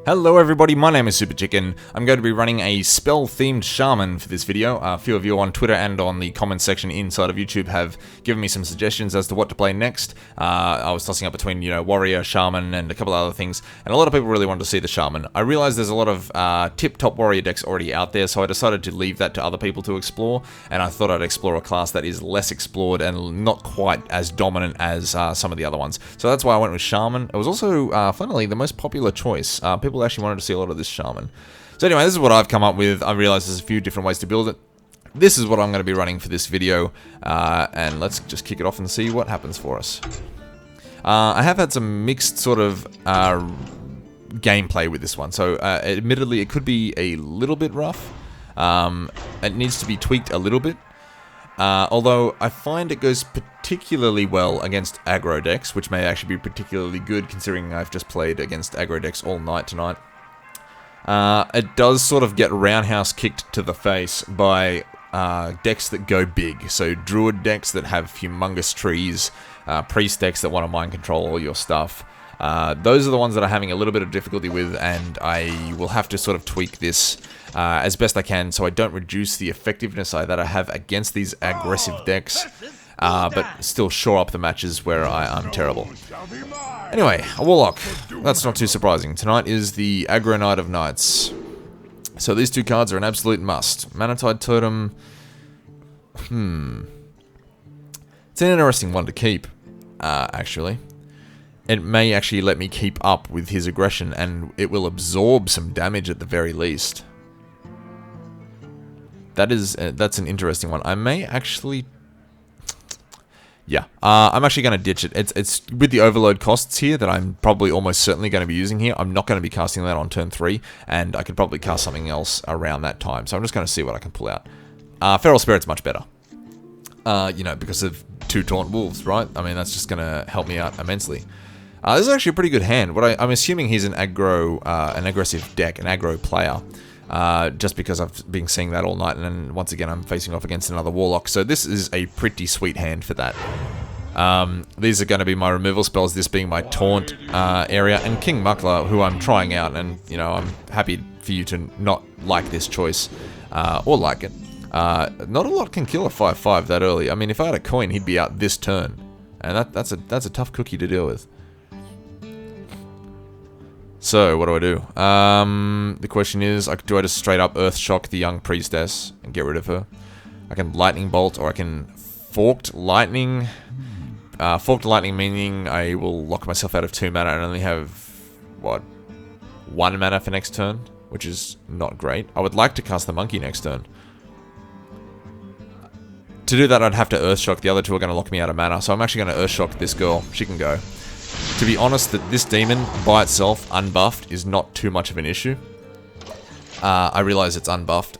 Hello everybody, my name is Super Chicken. I'm going to be running a spell-themed Shaman for this video. A few of you on Twitter and on the comments section inside of YouTube have given me some suggestions as to what to play next. I was tossing up between, Warrior, Shaman, and a couple of other things, and a lot of people really wanted to see the Shaman. I realized there's a lot of tip-top Warrior decks already out there, so I decided to leave that to other people to explore, and I thought I'd explore a class that is less explored and not quite as dominant as some of the other ones. So that's why I went with Shaman. It was also, funnily, the most popular choice. People actually wanted to see a lot of this Shaman. So anyway, this is what I've come up with. I realized there's a few different ways to build it. This is what I'm going to be running for this video, and let's just kick it off and see what happens for us. I have had some mixed sort of gameplay with this one, so admittedly it could be a little bit rough. It needs to be tweaked a little bit. Although I find it goes particularly well against aggro decks, which may actually be particularly good considering I've just played against aggro decks all night tonight. It does sort of get roundhouse kicked to the face by decks that go big. So druid decks that have humongous trees, priest decks that want to mind control all your stuff. Those are the ones that I'm having a little bit of difficulty with, and I will have to sort of tweak this as best I can so I don't reduce the effectiveness that I have against these aggressive decks, but still shore up the matches where I'm terrible. Anyway, a Warlock. That's not too surprising. Tonight is the Aggro Knight of Knights. So these two cards are an absolute must. Manatide Totem. It's an interesting one to keep, actually. It may actually let me keep up with his aggression, and it will absorb some damage at the very least. That's an interesting one. I may actually... Yeah, I'm actually going to ditch it. It's with the overload costs here that I'm probably almost certainly going to be using here. I'm not going to be casting that on turn 3, and I could probably cast something else around that time. So I'm just going to see what I can pull out. Feral Spirit's much better. Because of 2 Taunt Wolves, right? I mean, that's just going to help me out immensely. This is actually a pretty good hand. I'm assuming he's an aggressive deck, an aggro player. Just because I've been seeing that all night, and then once again I'm facing off against another Warlock, so this is a pretty sweet hand for that. These are going to be my removal spells, this being my Taunt area, and King Muckler, who I'm trying out, and I'm happy for you to not like this choice, or like it. Not a lot can kill a 5/5 that early. I mean, if I had a coin, he'd be out this turn, and that's a tough cookie to deal with. So, what do? The question is, do I just straight up Earth Shock the young priestess and get rid of her? I can Lightning Bolt, or I can Forked Lightning. Forked Lightning meaning I will lock myself out of 2 mana and only have, 1 mana for next turn, which is not great. I would like to cast the Monkey next turn. To do that, I'd have to Earth Shock. The other 2 are going to lock me out of mana, so I'm actually going to Earth Shock this girl. She can go. To be honest, that this demon by itself, unbuffed, is not too much of an issue. I realize it's unbuffed.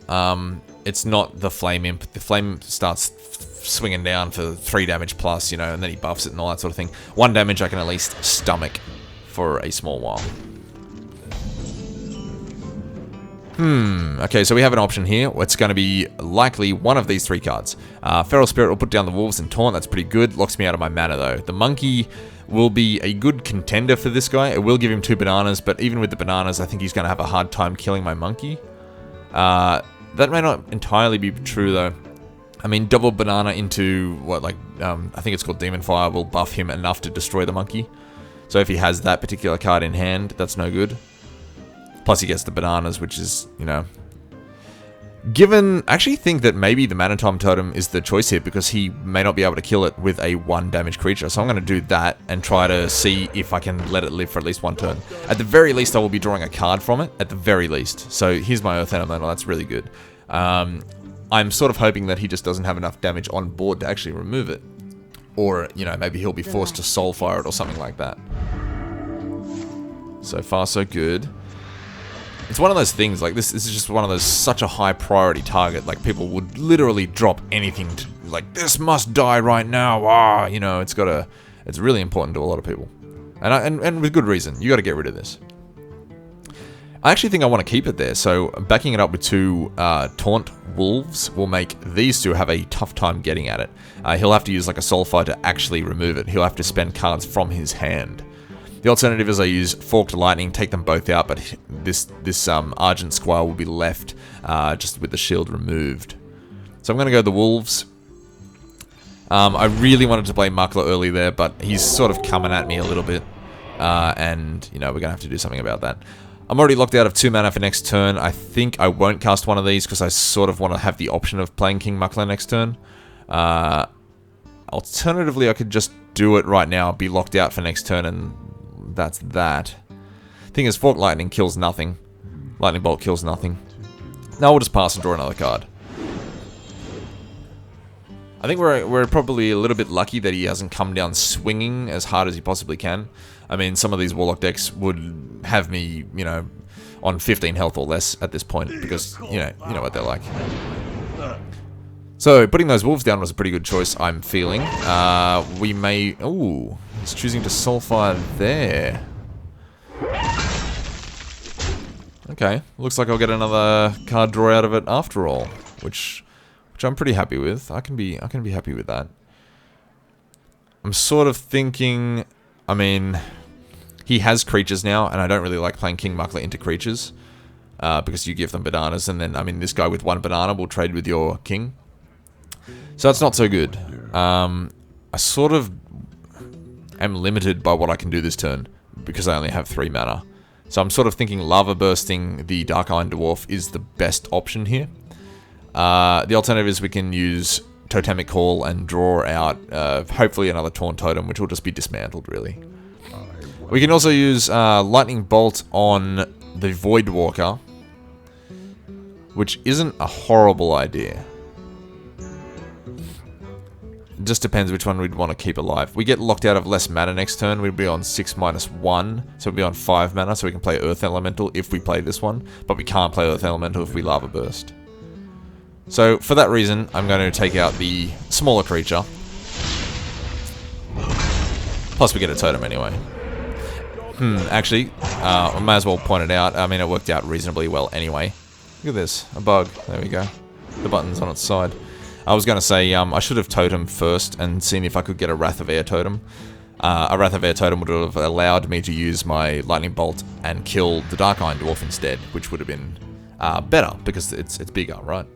It's not the Flame Imp. The Flame starts swinging down for 3 damage plus, and then he buffs it and all that sort of thing. 1 damage I can at least stomach for a small while. Okay, so we have an option here. It's going to be likely one of these 3 cards. Feral Spirit will put down the Wolves and Taunt. That's pretty good. Locks me out of my mana, though. The Monkey will be a good contender for this guy. It will give him 2 bananas, but even with the bananas, I think he's going to have a hard time killing my Monkey. That may not entirely be true, though. I mean, double banana into, I think it's called Demon Fire will buff him enough to destroy the Monkey. So if he has that particular card in hand, that's no good. Plus he gets the bananas, which is, I actually think that maybe the Manatide Totem is the choice here, because he may not be able to kill it with a 1 damage creature. So I'm going to do that and try to see if I can let it live for at least 1 turn. At the very least, I will be drawing a card from it, at the very least. So here's my Earth Elemental, that's really good. I'm sort of hoping that he just doesn't have enough damage on board to actually remove it. Or, maybe he'll be forced to Soulfire it or something like that. So far, so good. It's one of those things, like, this is just one of those, such a high priority target, like, people would literally drop anything to, like, this must die right now, it's really important to a lot of people. And with good reason, you gotta get rid of this. I actually think I want to keep it there, so backing it up with 2 Taunt Wolves will make these 2 have a tough time getting at it. He'll have to use, like, a Soulfire to actually remove it. He'll have to spend cards from his hand. The alternative is I use Forked Lightning, take them both out, but this Argent Squire will be left just with the shield removed. So I'm going to go the Wolves. I really wanted to play Muckler early there, but he's sort of coming at me a little bit. And, you know, we're going to have to do something about that. I'm already locked out of 2 mana for next turn. I think I won't cast one of these because I sort of want to have the option of playing King Muckler next turn. Alternatively, I could just do it right now, be locked out for next turn, and that's that. Thing is, Forked Lightning kills nothing. Lightning Bolt kills nothing. Now we'll just pass and draw another card. I think we're probably a little bit lucky that he hasn't come down swinging as hard as he possibly can. I mean, some of these Warlock decks would have me, you know, on 15 health or less at this point, because, you know what they're like. So, putting those Wolves down was a pretty good choice, I'm feeling. We may... Ooh, he's choosing to Soulfire there. Okay, looks like I'll get another card draw out of it after all, which I'm pretty happy with. I can be happy with that. I'm sort of thinking, I mean, he has creatures now, and I don't really like playing King Muckler into creatures, because you give them bananas, and then, I mean, this guy with 1 banana will trade with your king. So that's not so good. I sort of am limited by what I can do this turn, because I only have 3 mana. So I'm sort of thinking Lava Bursting the Dark Iron Dwarf is the best option here. The alternative is we can use Totemic Call and draw out, hopefully another Taunt Totem, which will just be dismantled, really. We can also use Lightning Bolt on the Voidwalker, which isn't a horrible idea. It just depends which one we'd want to keep alive. We get locked out of less mana next turn. We'd be on 6-1, so we'd be on 5 mana, so we can play Earth Elemental if we play this one, but we can't play Earth Elemental if we Lava Burst. So, for that reason, I'm going to take out the smaller creature. Plus, we get a totem anyway. Actually, I may as well point it out. I mean, it worked out reasonably well anyway. Look at this, a bug. There we go. The button's on its side. I was going to say, I should have totemed first and seen if I could get a Wrath of Air Totem. A Wrath of Air Totem would have allowed me to use my Lightning Bolt and kill the Dark Iron Dwarf instead, which would have been better, because it's bigger, right?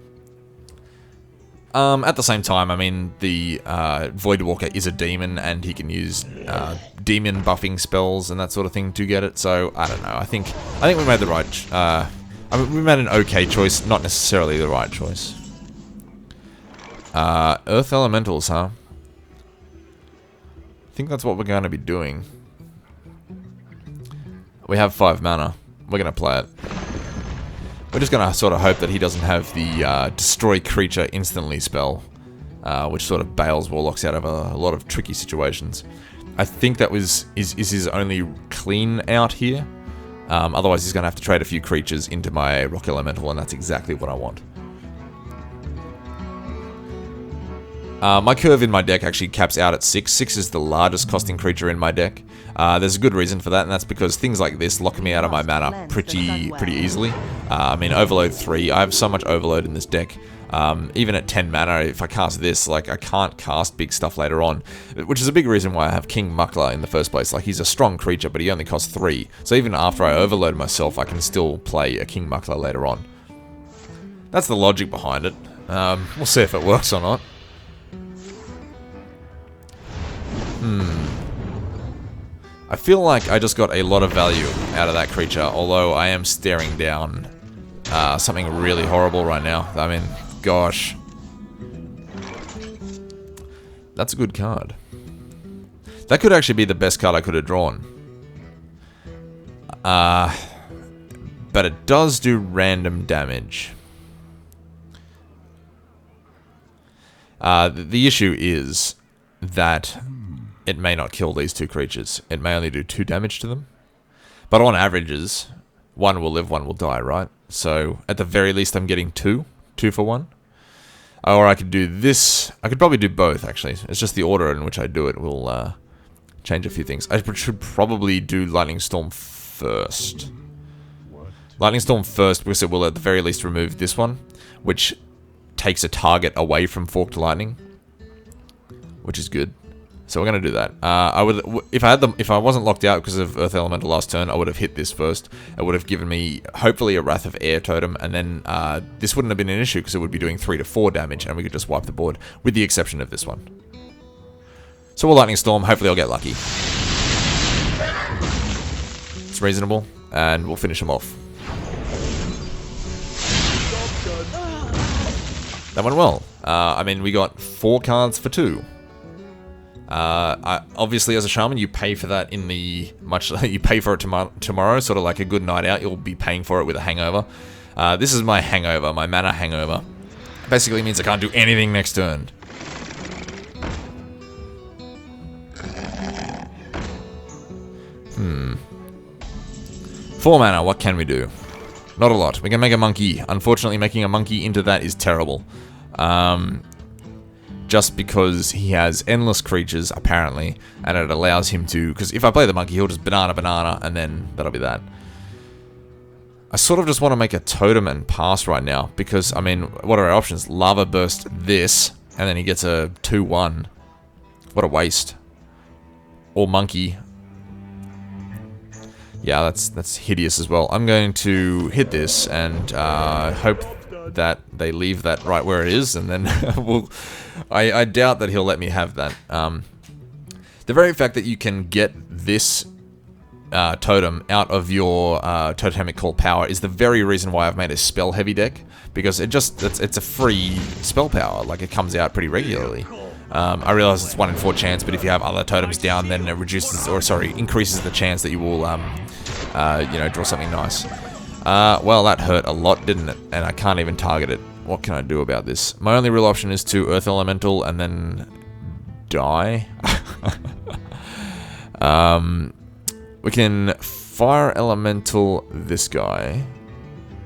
At the same time, I mean, the Voidwalker is a demon, and he can use demon buffing spells and that sort of thing to get it. So I don't know. I think we made the right. I mean, we made an okay choice, not necessarily the right choice. Earth Elementals, huh? I think that's what we're going to be doing. We have 5 mana. We're going to play it. We're just going to sort of hope that he doesn't have the Destroy Creature instantly spell, which sort of bails Warlocks out of a lot of tricky situations. I think that is his only clean out here. Otherwise, he's going to have to trade a few creatures into my Rock Elemental, and that's exactly what I want. My curve in my deck actually caps out at 6. 6 is the largest costing creature in my deck. There's a good reason for that, and that's because things like this lock me out of my mana pretty easily. I mean, Overload 3, I have so much Overload in this deck. Even at 10 mana, if I cast this, like, I can't cast big stuff later on. Which is a big reason why I have King Muckler in the first place. Like, he's a strong creature, but he only costs 3. So even after I overload myself, I can still play a King Muckler later on. That's the logic behind it. We'll see if it works or not. I feel like I just got a lot of value out of that creature, although I am staring down something really horrible right now. I mean, gosh. That's a good card. That could actually be the best card I could have drawn. But it does do random damage. The issue is that it may not kill these 2 creatures. It may only do 2 damage to them. But on averages, 1 will live, 1 will die, right? So, at the very least, I'm getting 2. 2 for 1. Or I could do this. I could probably do both, actually. It's just the order in which I do it will change a few things. I should probably do Lightning Storm first. Lightning Storm first, because it will at the very least remove this one, which takes a target away from Forked Lightning, which is good. So we're gonna do that. I would, if I wasn't locked out because of Earth Elemental last turn, I would have hit this first. It would have given me hopefully a Wrath of Air Totem, and then this wouldn't have been an issue because it would be doing 3 to 4 damage, and we could just wipe the board, with the exception of this one. So we'll Lightning Storm. Hopefully, I'll get lucky. It's reasonable, and we'll finish him off. That went well. I mean, we got 4 cards for 2. Obviously, as a shaman, you pay for that in the you pay for it tomorrow, sort of like a good night out. You'll be paying for it with a hangover. This is my hangover, my mana hangover. Basically means I can't do anything next turn. Four mana, what can we do? Not a lot. We can make a monkey. Unfortunately, making a monkey into that is terrible. Just because he has endless creatures, apparently, and it allows him to... Because if I play the monkey, he'll just banana, and then that'll be that. I sort of just want to make a totem and pass right now, because, I mean, what are our options? Lava Burst this, and then he gets a 2-1. What a waste. Or monkey. Yeah, that's hideous as well. I'm going to hit this, and hope that they leave that right where it is, and then we'll... I doubt that he'll let me have that. The very fact that you can get this totem out of your totemic call power is the very reason why I've made a spell heavy deck, because it's a free spell power. Like, it comes out pretty regularly. I realize it's 1 in 4 chance, but if you have other totems down, then it reduces, or sorry, increases the chance that you will, you know, draw something nice. Well, that hurt a lot, didn't it? And I can't even target it. What can I do about this? My only real option is to Earth Elemental and then die. We can Fire Elemental this guy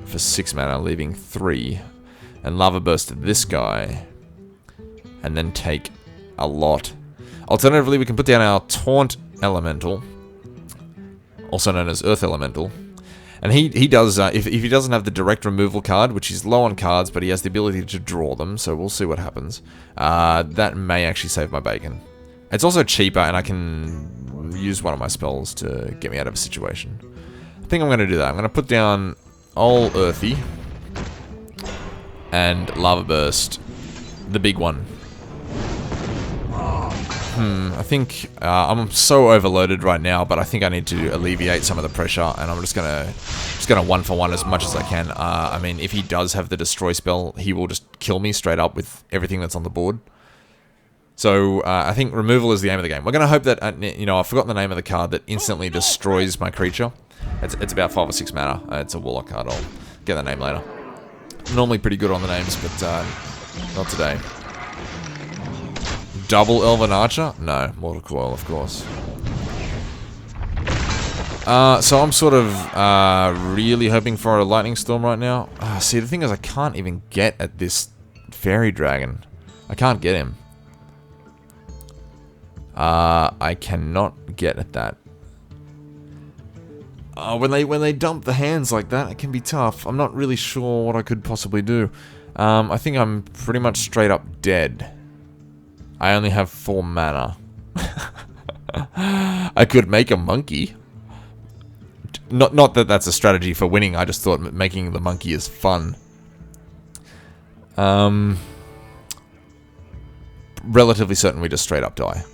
for 6 mana, leaving 3. And Lava Burst this guy. And then take a lot. Alternatively, we can put down our Taunt Elemental, also known as Earth Elemental. And he does, if he doesn't have the direct removal card, which is low on cards, but he has the ability to draw them, so we'll see what happens. That may actually save my bacon. It's also cheaper, and I can use one of my spells to get me out of a situation. I think I'm going to do that. I'm going to put down Old Earthy and Lava Burst, the big one. I think I'm so overloaded right now, but I think I need to alleviate some of the pressure, and I'm just gonna 1-for-1 as much as I can. I mean, if he does have the destroy spell, he will just kill me straight up with everything that's on the board. So I think removal is the aim of the game. We're gonna hope that you know, I've forgotten the name of the card that instantly destroys my creature. It's about 5 or 6 mana. It's a Warlock card. I'll get the name later. I'm normally pretty good on the names, but not today. Double Elven Archer? No, Mortal Coil, of course. So I'm sort of really hoping for a Lightning Storm right now. See, the thing is, I can't even get at this Fairy Dragon. I can't get him. I cannot get at that. When they dump the hands like that, it can be tough. I'm not really sure what I could possibly do. I think I'm pretty much straight up dead. I only have 4 mana. I could make a monkey. Not that that's a strategy for winning. I just thought making the monkey is fun. Relatively certain we just straight up die.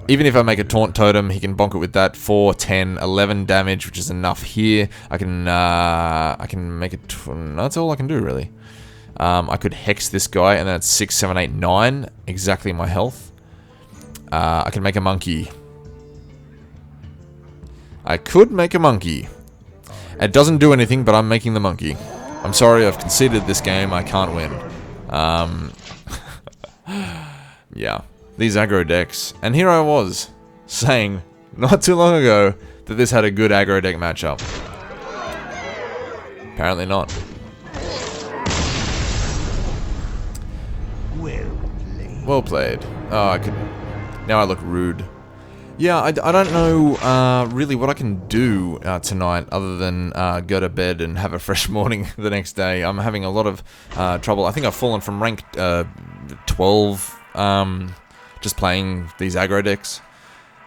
Even if I make a Taunt Totem, he can bonk it with that. 4, 10, 11 damage, which is enough here. I can make it... That's all I can do, really. I could Hex this guy, and then it's 6, 7, 8, 9. Exactly my health. I can make a monkey. I could make a monkey. It doesn't do anything, but I'm making the monkey. I'm sorry, I've conceded this game. I can't win. Yeah. These aggro decks. And here I was, saying, not too long ago, that this had a good aggro deck matchup. Apparently not. Well played. Oh, I could... Now I look rude. Yeah, I don't know really what I can do tonight other than go to bed and have a fresh morning the next day. I'm having a lot of trouble. I think I've fallen from rank 12 to just playing these aggro decks.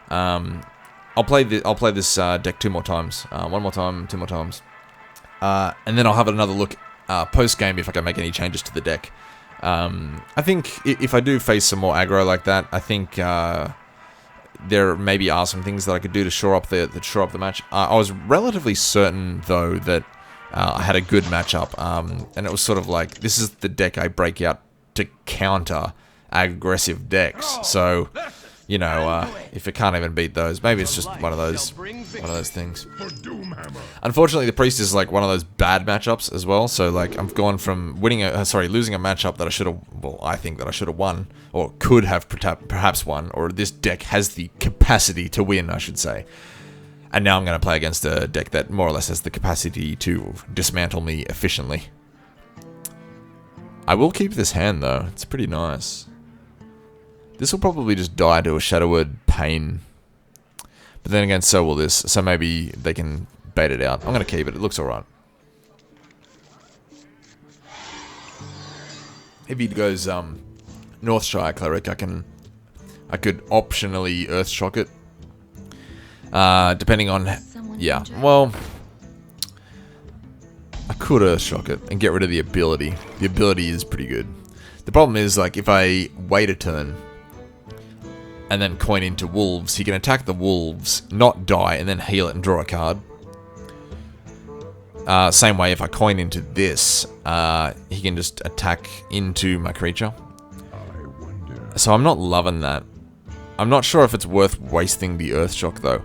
I'll play this deck 2 more times. 1 more time, 2 more times. And then I'll have another look post-game if I can make any changes to the deck. I think if I do face some more aggro like that, I think there maybe are some things that I could do to shore up the match. I was relatively certain, though, that I had a good matchup, and it was sort of like, this is the deck I break out to counter aggressive decks. So, you know, if it can't even beat those, maybe it's just one of those things. Unfortunately, the priest is like one of those bad matchups as well. So like, I've gone from losing a matchup that I should have, well, I think that I should have won, or could have perhaps won, or this deck has the capacity to win, I should say. And now I'm going to play against a deck that more or less has the capacity to dismantle me efficiently. I will keep this hand though. It's pretty nice. This will probably just die to a Shadow Word Pain. But then again, so will this. So maybe they can bait it out. I'm going to keep it. It looks alright. If he goes Northshire Cleric, I could optionally Earthshock it. Depending on... Yeah, well... I could Earthshock it and get rid of the ability. The ability is pretty good. The problem is, like, if I wait a turn and then coin into wolves, he can attack the wolves, not die, and then heal it and draw a card. Same way, if I coin into this, he can just attack into my creature. So I'm not loving that. I'm not sure if it's worth wasting the Earthshock, though.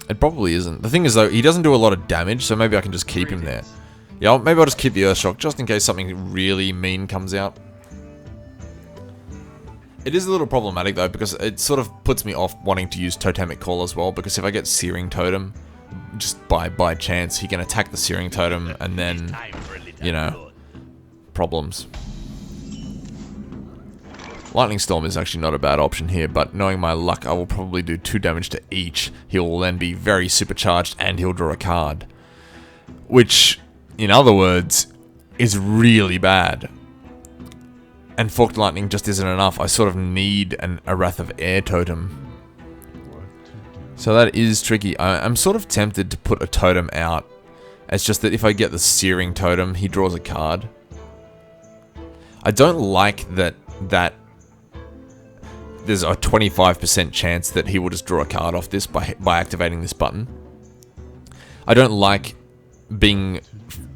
It probably isn't. The thing is, though, he doesn't do a lot of damage, so maybe I can just keep him there. Yeah, maybe I'll just keep the Earthshock, just in case something really mean comes out. It is a little problematic, though, because it sort of puts me off wanting to use Totemic Call as well, because if I get Searing Totem, just by chance, he can attack the Searing Totem, and then, you know, problems. Lightning Storm is actually not a bad option here, but knowing my luck, I will probably do 2 damage to each. He'll then be very supercharged, and he'll draw a card. Which, in other words, is really bad. And Forked Lightning just isn't enough. I sort of need a Wrath of Air Totem. So that is tricky. I'm sort of tempted to put a totem out. It's just that if I get the Searing Totem, he draws a card. I don't like that there's a 25% chance that he will just draw a card off this by activating this button. I don't like being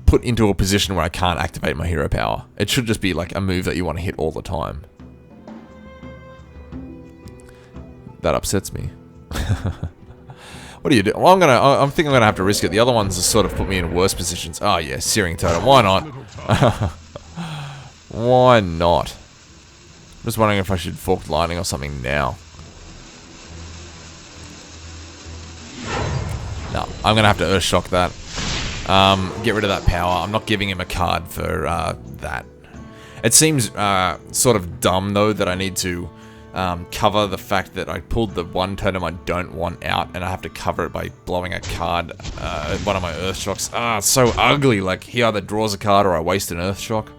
put into a position where I can't activate my hero power. It should just be like a move that you want to hit all the time. That upsets me. What do you do? Well, I'm thinking I'm gonna have to risk it. The other ones have sort of put me in worse positions. Oh yeah, Searing Totem. Why not? Why not? I'm just wondering if I should Forked Lightning or something now. No, I'm gonna have to Earthshock that. Get rid of that power. I'm not giving him a card for that. It seems sort of dumb, though, that I need to cover the fact that I pulled the one totem I don't want out, and I have to cover it by blowing a card, one of my Earthshocks. Ah, it's so ugly. Like, he either draws a card or I waste an Earthshock.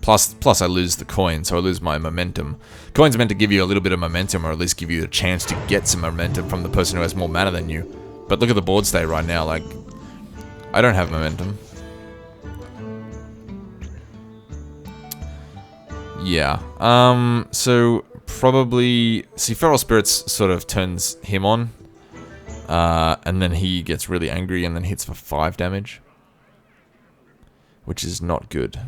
Plus I lose the coin, so I lose my momentum. Coin's are meant to give you a little bit of momentum, or at least give you a chance to get some momentum from the person who has more mana than you. But look at the board state right now, like, I don't have momentum. Yeah, so probably, see, Feral Spirits sort of turns him on, and then he gets really angry and then hits for 5 damage, which is not good.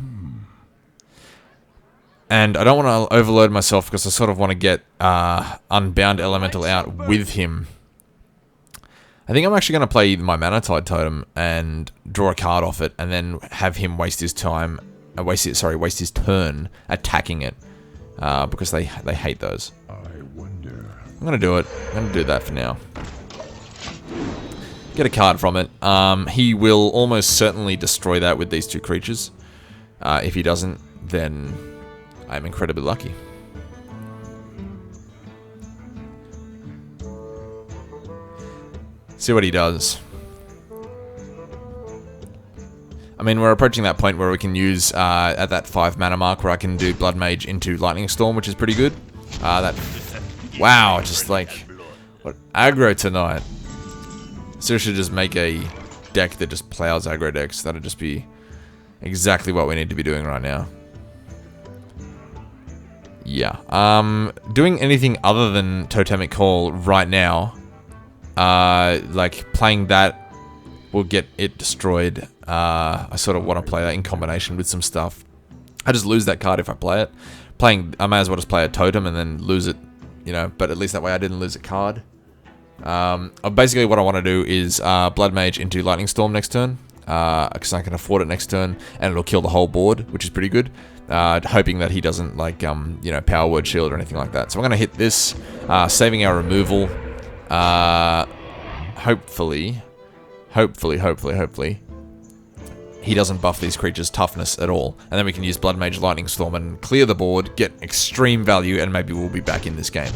And I don't want to overload myself because I sort of want to get Unbound Elemental out with him. I think I'm actually going to play my Mana Tide Totem and draw a card off it, and then have him waste his time, waste his turn attacking it, because they hate those. I'm going to do it. I'm going to do that for now. Get a card from it. He will almost certainly destroy that with these 2 creatures. If he doesn't, then I'm incredibly lucky. See what he does. I mean, we're approaching that point where we can use, at that 5 mana mark, where I can do Blood Mage into Lightning Storm, which is pretty good. Wow, just like, what aggro tonight. Seriously, just make a deck that just plows aggro decks. That'd just be exactly what we need to be doing right now. Yeah. Doing anything other than Totemic Call right now, like playing that will get it destroyed. I sort of want to play that in combination with some stuff. I just lose that card if I play it. I may as well just play a totem and then lose it, you know, but at least that way I didn't lose a card. Basically what I want to do is Blood Mage into Lightning Storm next turn, because I can afford it next turn, and it'll kill the whole board, which is pretty good. Hoping that he doesn't, like, you know, Power Word Shield or anything like that. So I'm going to hit this, saving our removal. Hopefully, he doesn't buff these creatures' toughness at all. And then we can use Blood Mage Lightning Storm and clear the board, get extreme value, and maybe we'll be back in this game.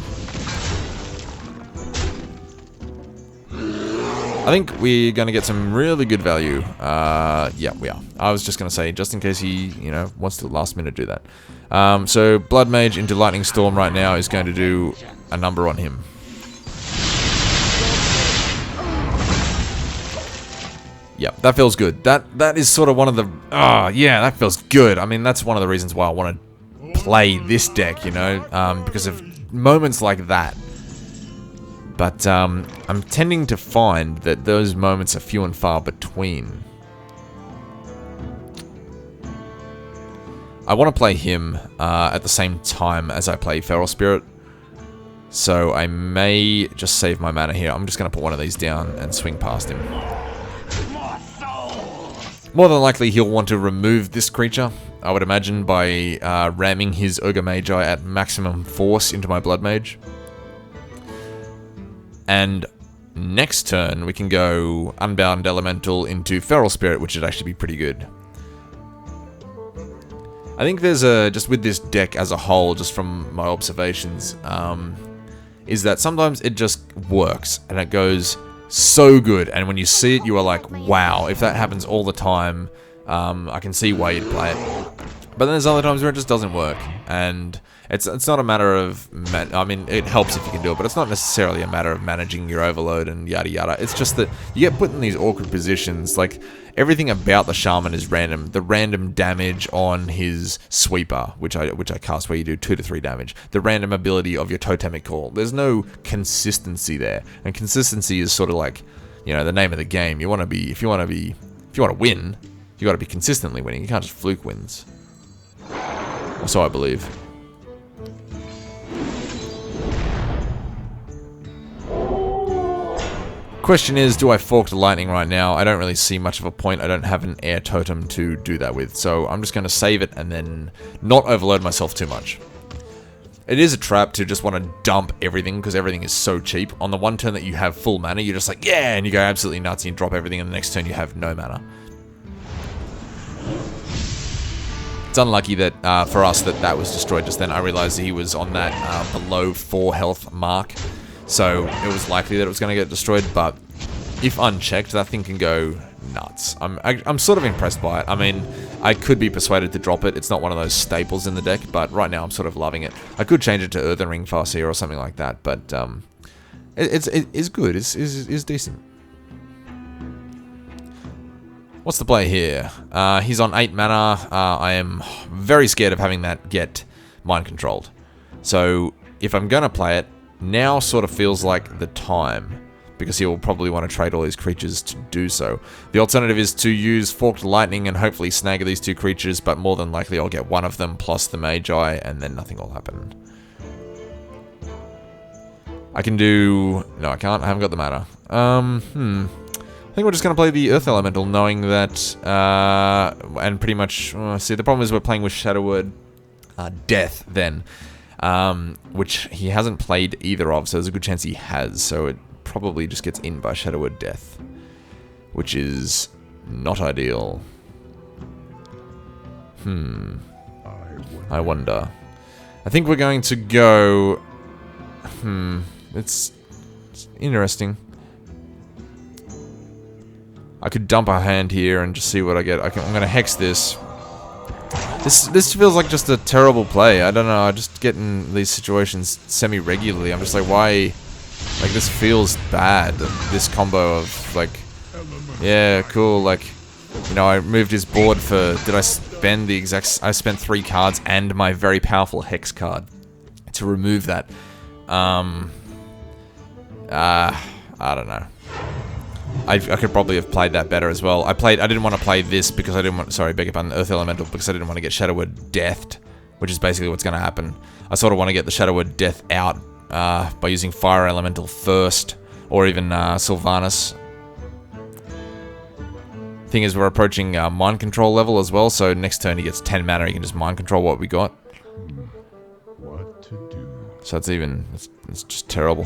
I think we're going to get some really good value. Yeah, we are. I was just going to say, just in case he, you know, wants to last minute do that. So Blood Mage into Lightning Storm right now is going to do a number on him. Yep, that feels good. That is sort of one of the... yeah, that feels good. I mean, that's one of the reasons why I want to play this deck, you know, because of moments like that. But I'm tending to find that those moments are few and far between. I want to play him at the same time as I play Feral Spirit. So I may just save my mana here. I'm just going to put one of these down and swing past him. More than likely, he'll want to remove this creature, I would imagine, by ramming his Ogre Magi at maximum force into my Blood Mage. And next turn, we can go Unbound Elemental into Feral Spirit, which would actually be pretty good. I think there's just with this deck as a whole, just from my observations, is that sometimes it just works, and it goes so good, and when you see it, you are like, wow, if that happens all the time, I can see why you'd play it. But then there's other times where it just doesn't work, and it's not a matter of, I mean, it helps if you can do it, but it's not necessarily a matter of managing your overload and yada yada. It's just that you get put in these awkward positions. Like, everything about the Shaman is random. The random damage on his sweeper, which I cast where you do 2 to 3 damage. The random ability of your Totemic Call. There's no consistency there, and consistency is sort of like, you know, the name of the game. You want to be, if you want to win, you got to be consistently winning. You can't just fluke wins. Or so I believe. Question is, do I fork to Lightning right now? I don't really see much of a point. I don't have an Air Totem to do that with, so I'm just going to save it and then not overload myself too much. It is a trap to just want to dump everything, because everything is so cheap. On the one turn that you have full mana, you're just like, yeah, and you go absolutely nuts and you drop everything, and the next turn you have no mana. It's unlucky that, for us, that was destroyed just then. I realized that he was on that below 4 health mark. So it was likely that it was going to get destroyed, but if unchecked, that thing can go nuts. I'm sort of impressed by it. I mean, I could be persuaded to drop it. It's not one of those staples in the deck, but right now I'm sort of loving it. I could change it to Earthen Ring Farseer or something like that, but it's good. It's decent. What's the play here? He's on 8 mana. I am very scared of having that get mind controlled. So if I'm going to play it, now sort of feels like the time, because he will probably want to trade all his creatures to do so. The alternative is to use Forked Lightning and hopefully snag these 2 creatures, but more than likely I'll get one of them plus the Magi, and then nothing will happen. I can do... No, I can't. I haven't got the mana. I think we're just going to play the Earth Elemental, knowing that... and pretty much... see, the problem is we're playing with Shadow Word Death, then. Which he hasn't played either of, so there's a good chance he has, so it probably just gets in by Shadow Word Death, which is not ideal. I wonder. I think we're going to go... it's interesting. I could dump a hand here and just see what I get. I'm gonna hex this. This feels like just a terrible play. I don't know, I just get in these situations semi-regularly. I'm just like, why? Like, this feels bad. This combo of, like, yeah, cool, like, you know, I moved his board for, did I spend the exact, I spent 3 cards and my very powerful hex card to remove that. I don't know. I could probably have played that better as well. I didn't want to play this because I didn't want, sorry, beg your pardon, Earth Elemental, because I didn't want to get Shadow Word Deathed, which is basically what's going to happen. I sort of want to get the Shadow Word Death out by using Fire Elemental first, or even Sylvanas. Thing is, we're approaching Mind Control level as well, so next turn he gets 10 mana, he can just Mind Control what we got. What to do? So it's just terrible.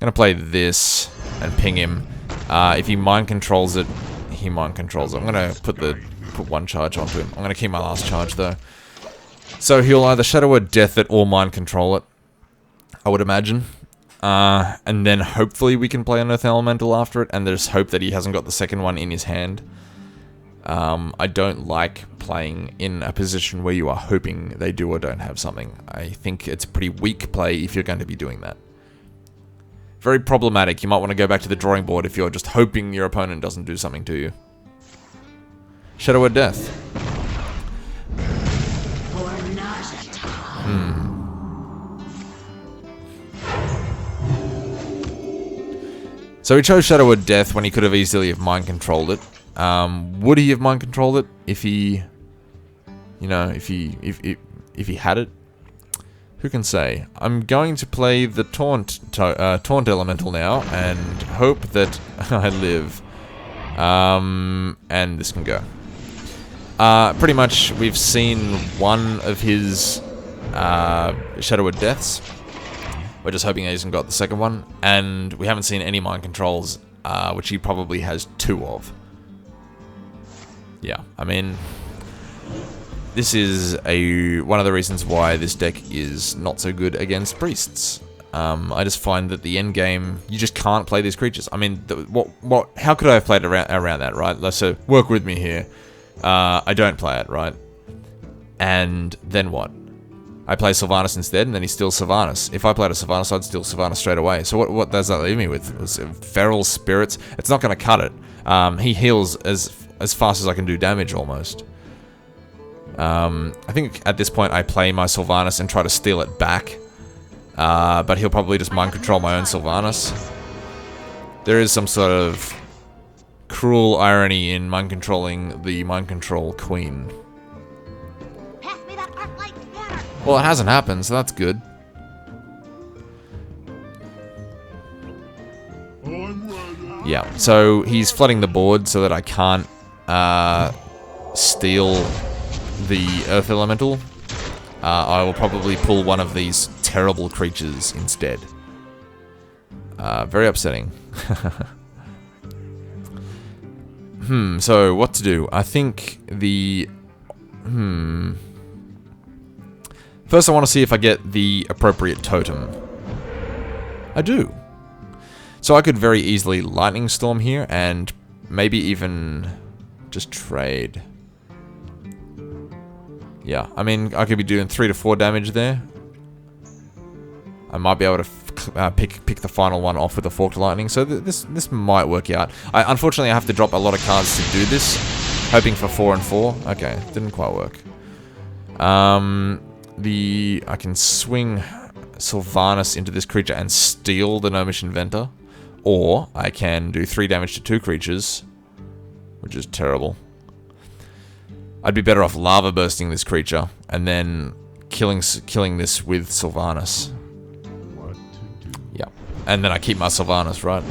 Gonna play this and ping him. If he mind controls it, he mind controls it. I'm gonna put 1 charge onto him. I'm gonna keep my last charge though. So he'll either Shadow Word Death it or mind control it, I would imagine. And then hopefully we can play an Earth Elemental after it, and there's hope that he hasn't got the second one in his hand. I don't like playing in a position where you are hoping they do or don't have something. I think it's a pretty weak play if you're going to be doing that. Very problematic. You might want to go back to the drawing board if you're just hoping your opponent doesn't do something to you. Shadow Word Death. So he chose Shadow Word Death when he could have easily have mind controlled it. Would he have mind controlled it if he, you know, if he had it? Who can say? I'm going to play the Taunt Elemental now and hope that I live. And this can go. Pretty much, we've seen one of his Shadow Word Deaths. We're just hoping he hasn't got the second one. And we haven't seen any mind controls, which he probably has 2 of. Yeah, I mean, this is one of the reasons why this deck is not so good against priests. I just find that the end game, you just can't play these creatures. I mean, how could I have played around that, right? So work with me here. I don't play it, right? And then what? I play Sylvanas instead, and then he steals Sylvanas. If I played a Sylvanas, I'd steal Sylvanas straight away. So what does that leave me with? Feral Spirits? It's not going to cut it. He heals as fast as I can do damage, almost. I think at this point I play my Sylvanas and try to steal it back. But he'll probably just mind control my own Sylvanas. There is some sort of cruel irony in mind controlling the mind control queen. Well, it hasn't happened, so that's good. Yeah, so he's flooding the board so that I can't steal the Earth Elemental. I will probably pull one of these terrible creatures instead. Very upsetting. So what to do? I think the... First I want to see if I get the appropriate totem. I do. So I could very easily Lightning Storm here and maybe even just trade. Yeah, I mean, I could be doing 3 to 4 damage there. I might be able to pick the final one off with a Forked Lightning, so this might work out. Unfortunately, I have to drop a lot of cards to do this, hoping for 4 and 4. Okay, didn't quite work. I can swing Sylvanas into this creature and steal the Gnomish Inventor, or I can do 3 damage to 2 creatures, which is terrible. I'd be better off lava bursting this creature and then killing this with Sylvanas. Yeah, and then I keep my Sylvanas, right?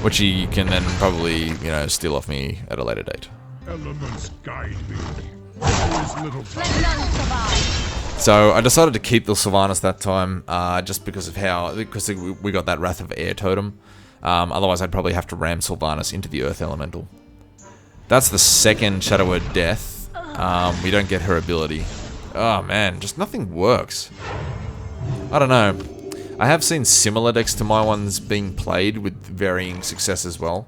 Which he can then probably, you know, steal off me at a later date. Elements guide me. So I decided to keep the Sylvanas that time, just because we got that Wrath of Air Totem. Otherwise, I'd probably have to ram Sylvanas into the Earth Elemental. That's the second Shadow Word Death. We don't get her ability. Oh man, just nothing works. I don't know. I have seen similar decks to my ones being played with varying success as well.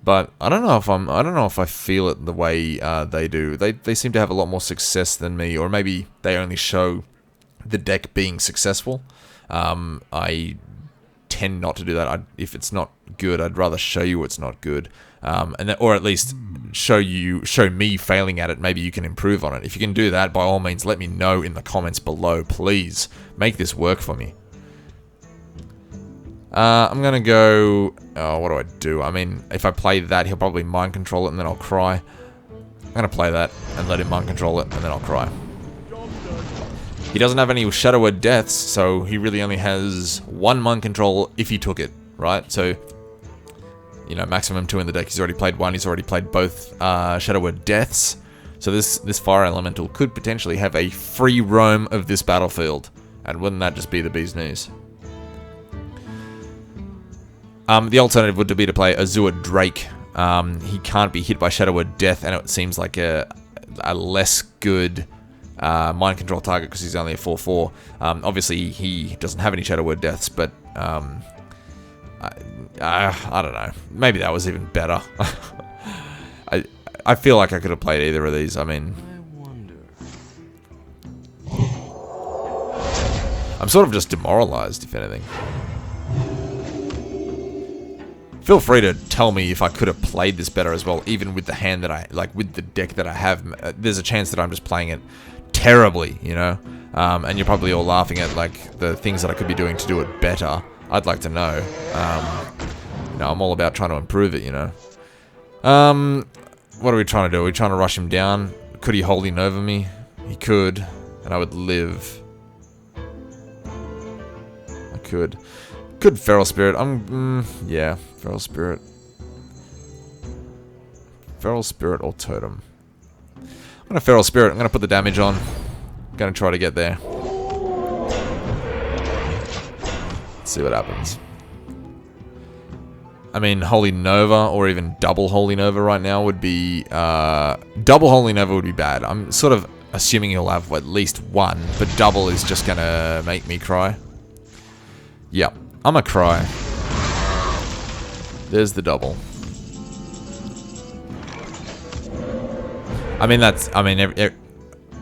But I don't know if I feel it the way they do. They seem to have a lot more success than me, or maybe they only show the deck being successful. I tend not to do that. If it's not good, I'd rather show you it's not good, or at least show me failing at it. Maybe you can improve on it. If you can do that, by all means, let me know in the comments below. Please make this work for me. I'm gonna go. Oh, what do I do? I mean, if I play that, he'll probably mind control it, and then I'll cry. I'm gonna play that and let him mind control it, and then I'll cry. He doesn't have any Shadow Word deaths, so he really only has one mind control if he took it, right? So, you know, maximum 2 in the deck. He's already played 1. He's already played both Shadow Word deaths. So this Fire Elemental could potentially have a free roam of this battlefield, and wouldn't that just be the bee's knees? The alternative would be to play Azure Drake. He can't be hit by Shadow Word Death, and it seems like a less good mind control target because he's only a 4/4. Obviously, he doesn't have any Shadow Word Deaths, but I don't know. Maybe that was even better. I feel like I could have played either of these. I mean, I'm sort of just demoralized, if anything. Feel free to tell me if I could have played this better as well, even with the hand that with the deck that I have. There's a chance that I'm just playing it terribly, you know? And you're probably all laughing at, like, the things that I could be doing to do it better. I'd like to know. You know, I'm all about trying to improve it, you know? What are we trying to do? Are we trying to rush him down? Could he Holy Nova me? He could, and I would live. I could. Good Feral Spirit. Yeah, Feral Spirit. Feral Spirit or Totem. I'm gonna Feral Spirit. I'm gonna put the damage on. I'm gonna try to get there. Let's see what happens. I mean, Holy Nova or even double Holy Nova right now would be... double Holy Nova would be bad. I'm sort of assuming he'll have at least one, but double is just gonna make me cry. Yep. I'm a cry. There's the double. I mean,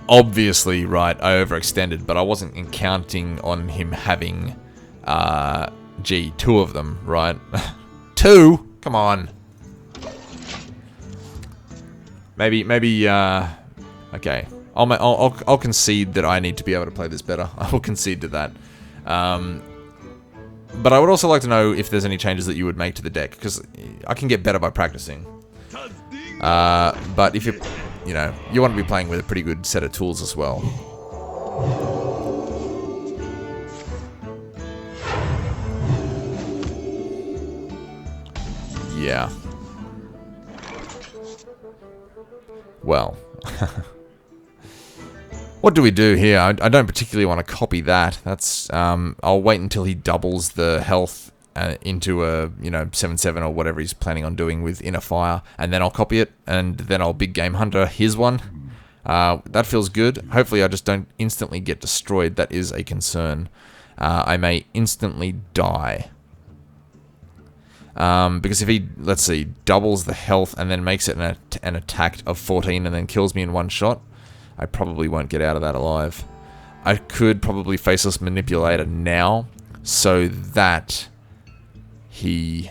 obviously, right, I overextended, but I wasn't counting on him having, 2 of them, right? 2? Come on. Maybe, okay. I'll concede that I need to be able to play this better. I will concede to that. But I would also like to know if there's any changes that you would make to the deck, because I can get better by practicing. But if you know, you want to be playing with a pretty good set of tools as well. Yeah. Well. What do we do here? I don't particularly want to copy that. That's I'll wait until he doubles the health into a 7/7 or whatever he's planning on doing with Inner Fire, and then I'll copy it, and then I'll big game hunter his one. That feels good. Hopefully, I just don't instantly get destroyed. That is a concern. I may instantly die. Because if he, let's see, doubles the health and then makes it an attack of 14 and then kills me in one shot, I probably won't get out of that alive. I could probably Faceless Manipulator now, so that I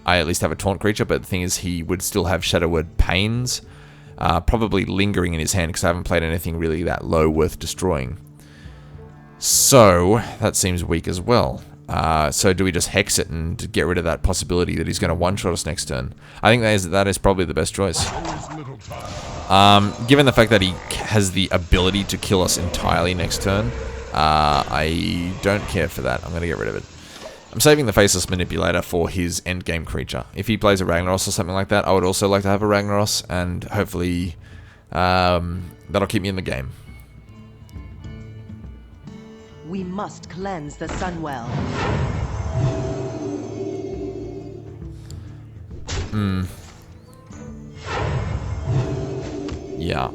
at least have a taunt creature, but the thing is he would still have Shadow Word Pains, probably lingering in his hand, because I haven't played anything really that low worth destroying. So, that seems weak as well. So do we just Hex it and get rid of that possibility that he's going to one-shot us next turn? I think that is probably the best choice. Given the fact that he has the ability to kill us entirely next turn, I don't care for that. I'm going to get rid of it. I'm saving the Faceless Manipulator for his endgame creature. If he plays a Ragnaros or something like that, I would also like to have a Ragnaros, and hopefully that'll keep me in the game. We must cleanse the Sunwell. Yeah.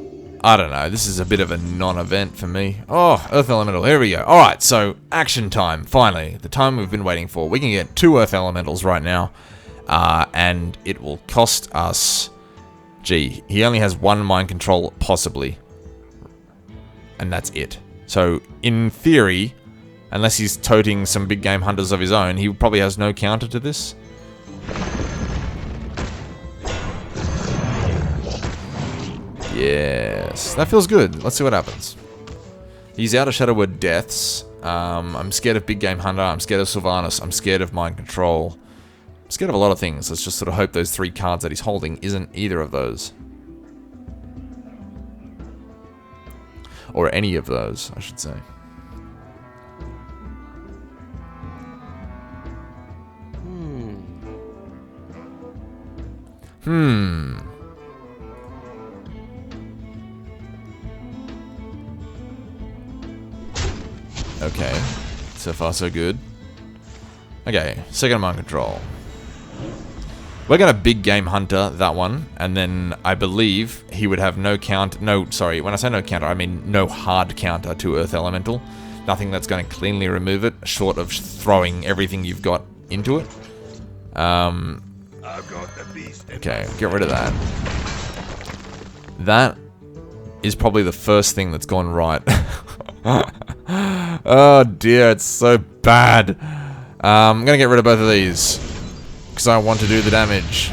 I don't know. This is a bit of a non-event for me. Oh, Earth Elemental. Here we go. Alright, so action time. Finally. The time we've been waiting for. We can get 2 Earth Elementals right now. And it will cost us... Gee, he only has 1 mind control, possibly. And that's it. So, in theory, unless he's toting some big game hunters of his own, he probably has no counter to this. Yes, that feels good. Let's see what happens. He's out of Shadow Word Deaths. I'm scared of Big Game Hunter. I'm scared of Sylvanas. I'm scared of Mind Control. I'm scared of a lot of things. Let's just sort of hope those 3 cards that he's holding isn't either of those. Or any of those, I should say. Okay. So far, so good. Okay, second Mind Control. We're going to Big Game Hunter that one, and then I believe he would have no count. No, sorry, when I say no counter, I mean no hard counter to Earth Elemental. Nothing that's going to cleanly remove it, short of throwing everything you've got into it. Okay, get rid of that. That is probably the first thing that's gone right. Oh dear, it's so bad. I'm going to get rid of both of these. Because I want to do the damage.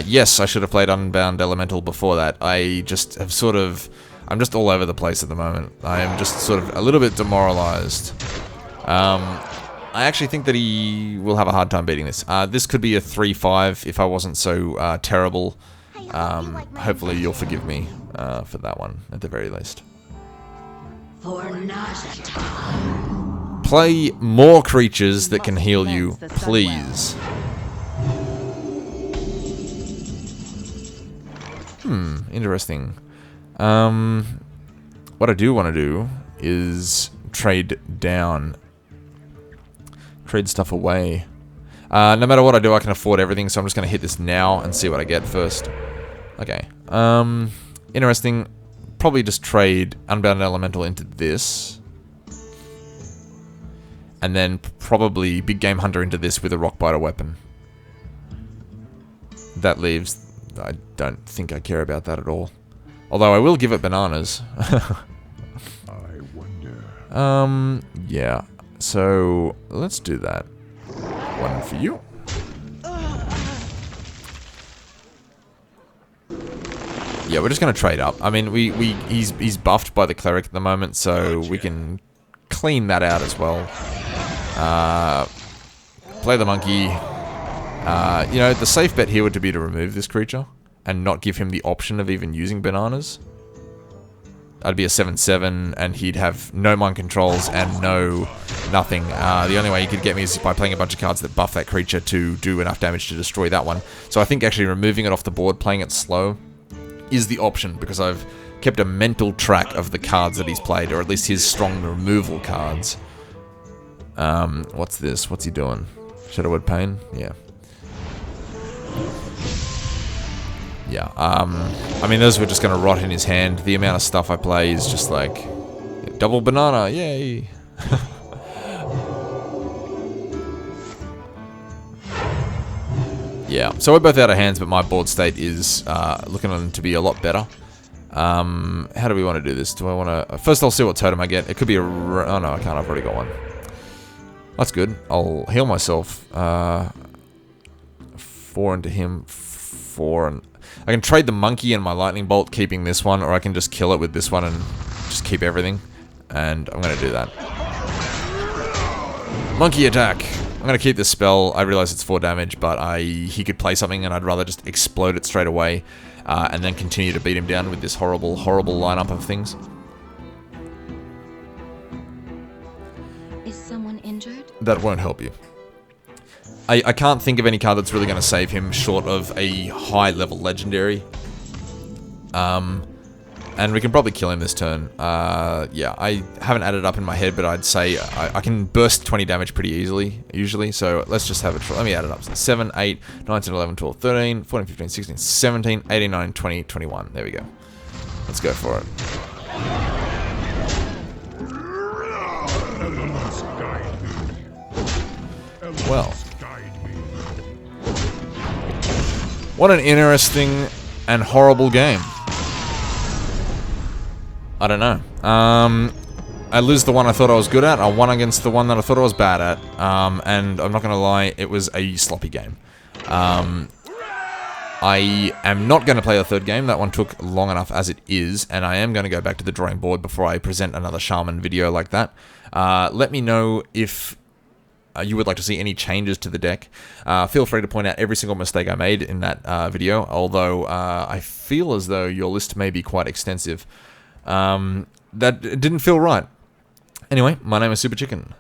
Yes, I should have played Unbound Elemental before that. I just have sort of... I'm just all over the place at the moment. I am just sort of a little bit demoralized. I actually think that he will have a hard time beating this. This could be a 3-5 if I wasn't so terrible. Hopefully you'll forgive me for that one, at the very least. Play more creatures that can heal you, please. Interesting. What I do want to do is trade down. Trade stuff away. No matter what I do, I can afford everything, so I'm just going to hit this now and see what I get first. Okay. Interesting. Probably just trade Unbound Elemental into this. And then probably Big Game Hunter into this with a Rockbiter weapon. That leaves... I don't think I care about that at all. Although I will give it bananas. I wonder. Yeah. So, let's do that. One for you. Yeah, we're just going to trade up. I mean, he's buffed by the Cleric at the moment, so we can clean that out as well. Play the Monkey. You know, the safe bet here would be to remove this creature and not give him the option of even using bananas. That'd be a 7/7, and he'd have no mind controls and no nothing. The only way he could get me is by playing a bunch of cards that buff that creature to do enough damage to destroy that one. So I think actually removing it off the board, playing it slow, is the option, because I've kept a mental track of the cards that he's played, or at least his strong removal cards. What's this? What's he doing? Shadowwood Pain? Yeah. Yeah, I mean, those were just going to rot in his hand. The amount of stuff I play is just like... Double banana, yay! Yeah, so we're both out of hands, but my board state is looking to be a lot better. How do we want to do this? Do I want to... First I'll see what totem I get. It could be a... Oh no, I can't. I've already got one. That's good. I'll heal myself. 4 into him. 4 and... I can trade the Monkey and my Lightning Bolt, keeping this one, or I can just kill it with this one and just keep everything. And I'm going to do that. Monkey attack! I'm going to keep this spell. I realize it's 4 damage, but he could play something and I'd rather just explode it straight away. And then continue to beat him down with this horrible, horrible lineup of things. Is someone injured? That won't help you. I can't think of any card that's really going to save him short of a high-level legendary. And we can probably kill him this turn. Yeah, I haven't added up in my head, but I'd say I can burst 20 damage pretty easily, usually. So let's just have a try. Let me add it up. So 7, 8, 9, 10, 11, 12, 13, 14, 15, 16, 17, 18, 19, 20, 21. There we go. Let's go for it. Elements guide me. Elements Well. guide me. What an interesting and horrible game. I don't know. I lose the one I thought I was good at. I won against the one that I thought I was bad at. And I'm not going to lie, it was a sloppy game. I am not going to play the third game. That one took long enough as it is. And I am going to go back to the drawing board before I present another Shaman video like that. Let me know if you would like to see any changes to the deck. Feel free to point out every single mistake I made in that video, although I feel as though your list may be quite extensive. That didn't feel right. Anyway, my name is Super Chicken.